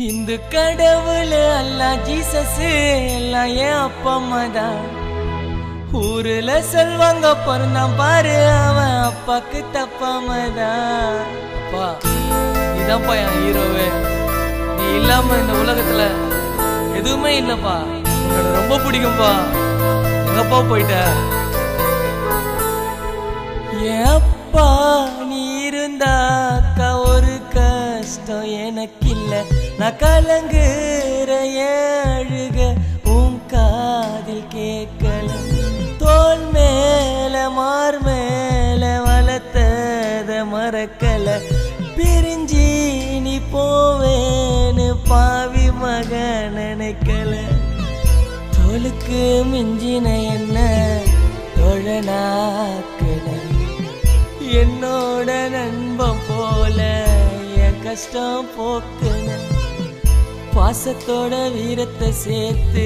இந்து கடவுள் அல்லாஹ் ஜீசஸ் எல்லாம் என் அப்பா அம்மா தான். ஊருல சொல்வாங்க பிறந்தான் பாரு அவன் அப்பாக்கு தப்பாமதான். அப்பா நீதான்ப்பா என் ஹீரோவே. நீ இல்லாம இந்த உலகத்துல எதுவுமே இல்லப்பா. உன்னோட ரொம்ப பிடிக்கும்பா. எங்கப்பா போயிட்ட? என் அப்பா நீ இருந்தாக்கா ஒரு கஷ்டம் எனக்கு இல்ல. நான் கலங்குற அழுக உன் காதில் கேட்கல. தோல் மேல மார் மேல வளர்த்தத மறக்கல. பிரிஞ்சி நீ போவேன்னு பாவி மக நினைக்கல. தோலுக்கு மிஞ்சின என்ன தோழனாக்குன. என்னோட நண்பன் போல என் கஷ்டம் போக்குன. பாசத்தோட வீரத்தை சேர்த்து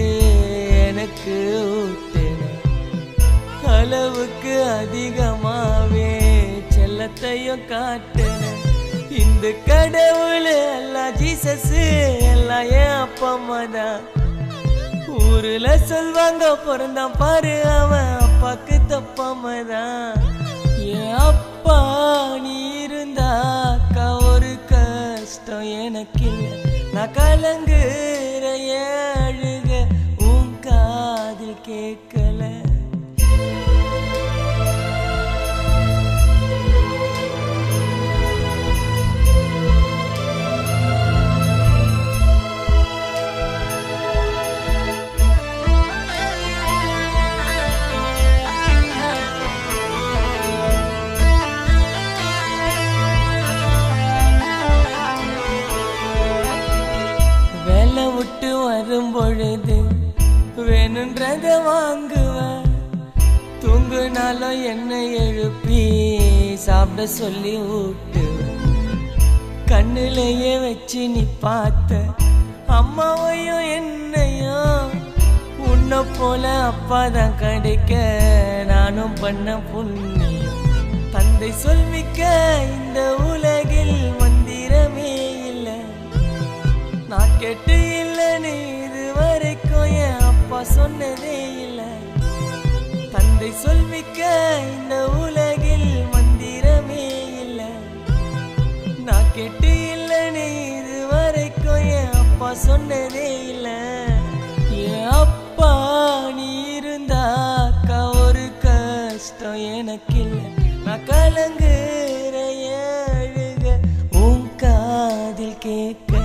எனக்கு ஊட்டுன. அளவுக்கு அதிகமாவே செல்லத்தையும் காட்டுன. இந்த கடவுள் எல்லாம் ஜீசஸ் எல்லாம் என் அப்பா அம்மா தான். ஊருல சொல்வாங்க பிறந்தான் பாரு அவன் அப்பாக்கு தப்பாமதான். என் அப்பா நீ இருந்தாக்கா ஒரு கஷ்டம் எனக்கு இல்ல. நான் கலங்குற அழுக உன் காதில் கேட்கல. விட்டு வரும் பொழுது வேணுன்றத வாங்குவேன். தூங்குனாலும் என்ன எழுப்பி சாப்பிட சொல்லி ஊட்டுவேன். கண்ணுலையே வச்சு நீ பார்த்த அம்மாவையும் என்னையும் உன்னை போல அப்பாதான் கிடைக்க நானும் பண்ண புண்ணியம். தந்தை சொல்மிக்க இந்த உலகில் மந்திரமே இல்லை. நான் கேட்டு இல்லைன்னு இது வரைக்கும் என் அப்பா சொன்னதே இல்லை. தந்தை சொல்மிக்க இந்த உலகில் மந்திரமே இல்லை. நான் கேட்டு இல்லைன்னு இது வரைக்கும் என் அப்பா சொன்னதே இல்லை. என் அப்பா நீ இருந்தாக்கா ஒரு கஷ்டம் எனக்கு இல்லை. நான் கலங்குற அழுக உன் காதில் கேட்கல.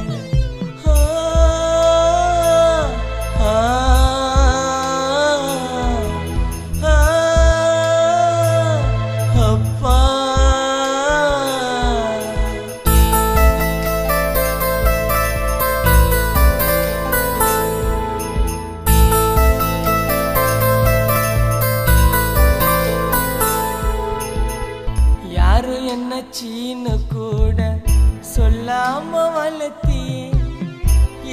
யாரும் என்ன சீனு கூட சொல்லாம வளர்த்தியே.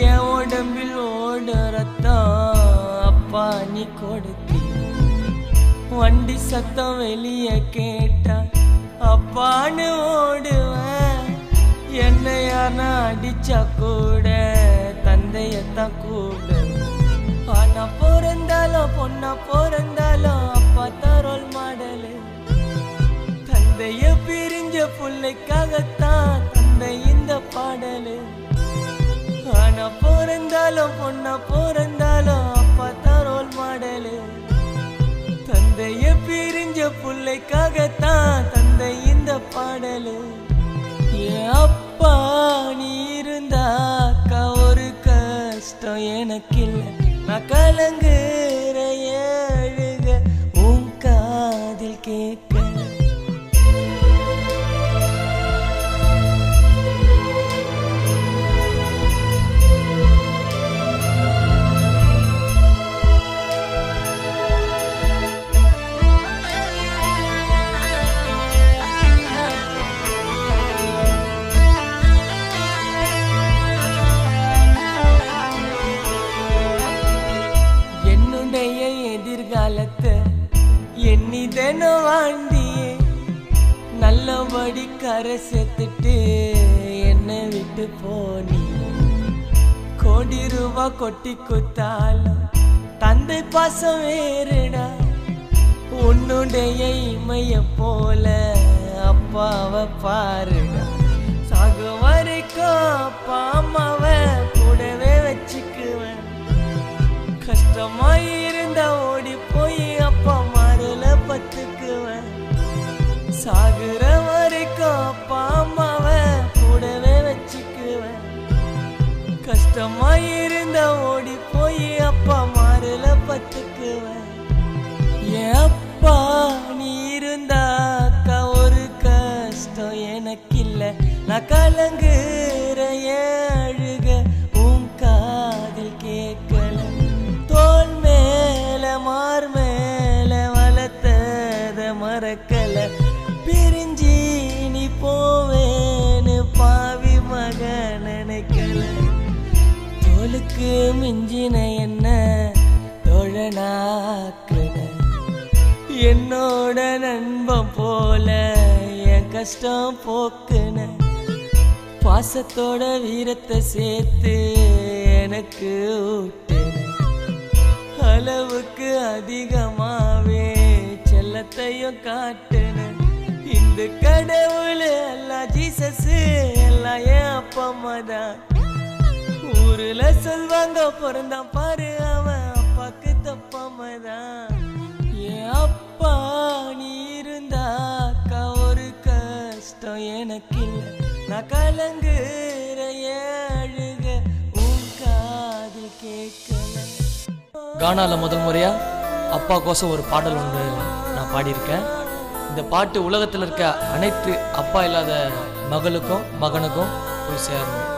என் உடம்பில் ஓட ரத்தம் அப்பா நீ கொடுத்தி. வண்டி சத்தம் வெளிய கேட்டா அப்பான்னு ஓடுவேன். என்ன யாருன்னா அடிச்சா கூட தந்தையத்தான் கூடுவேன். ஆனா பிறந்தாலும் பொண்ணா பிறந்தாலும் அப்பா தான் ரோல் மாடலு. தந்தைய பிரிஞ்ச பிள்ளைக்காகத்தான் தந்தை இந்த பாடலு. ஆனா பிறந்தாலும் பொண்ணா பிறந்தாலும் அப்பா தான் ரோல் மாடலு. தந்தைய பிரிஞ்ச பிள்ளைக்காகத்தான் தந்தை இந்த பாடலு. என் அப்பா நீ இருந்தாக்கா ஒரு கஷ்டம் எனக்கு இல்லை. நான் கலங்குற அழுக உன் காதில் கேட்கல. எதிர்காலத்தை எண்ணிதனும் வாழ்ந்தியே. நல்லபடி கரை சேர்த்துட்டு என்னை விட்டு போனி. கோடி ரூபா கொட்டி குத்தாலும் தந்தை பாசம் வேறுடா. உன்னுடைய இமைய போல அப்பாவை பாருடா. சாகு வரைக்கும் அப்பா அம்மாவை கூடவே வச்சுக்குவேன். கஷ்டமாயிருந்தா ஓடி போய் அப்பா மாறுல பத்துக்குவேன். சாகுற வரைக்கும் அப்பா அம்மாவை கூடவே வச்சுக்குவேன். கஷ்டமாயிருந்தா ஓடி போய் அப்பா மாறுல பத்துக்குவேன். என் அப்பா நீ இருந்தாக்கா ஒரு கஷ்டம் எனக்கு இல்ல. நான் கலங்குற அழுக உன் காதில் கேட்கல. தோல் மேல மார் மேல வளர்த்தத மறக்கல. பிரிஞ்சி நீ போவேன்னு பாவி மக நினைக்கல. தோலுக்கு மிஞ்சின என்ன தோழனாக்குன. என்னோட நண்பன் போல என் கஷ்டம் போக்குன. பாசத்தோட வீரத்தை சேர்த்து எனக்கு ஊட்டுன. அளவுக்கு அதிகமாவே செல்லத்தையும் காட்டுன. இந்த கடவுள் எல்லாம் ஜீசஸ் எல்லாம் என் அப்பா அம்மா தான். ஊருல சொல்வாங்க பிறந்தான் பாரு அவன் அப்பாக்கு தப்பாமதான். என் அப்பா நீ இருந்தாக்கா ஒரு கஷ்டம் எனக்கு இல்லை. நான் கலங்குற அழுக உன் காது கேட்கல. கானால முதல் முறையா அப்பா கோசம் ஒரு பாடல் ஒன்று நான் பாடியிருக்கேன். இந்த பாட்டு உலகத்தில் இருக்க அனைத்து அப்பா இல்லாத மகளுக்கும் மகனுக்கும் போய் சேரணும்.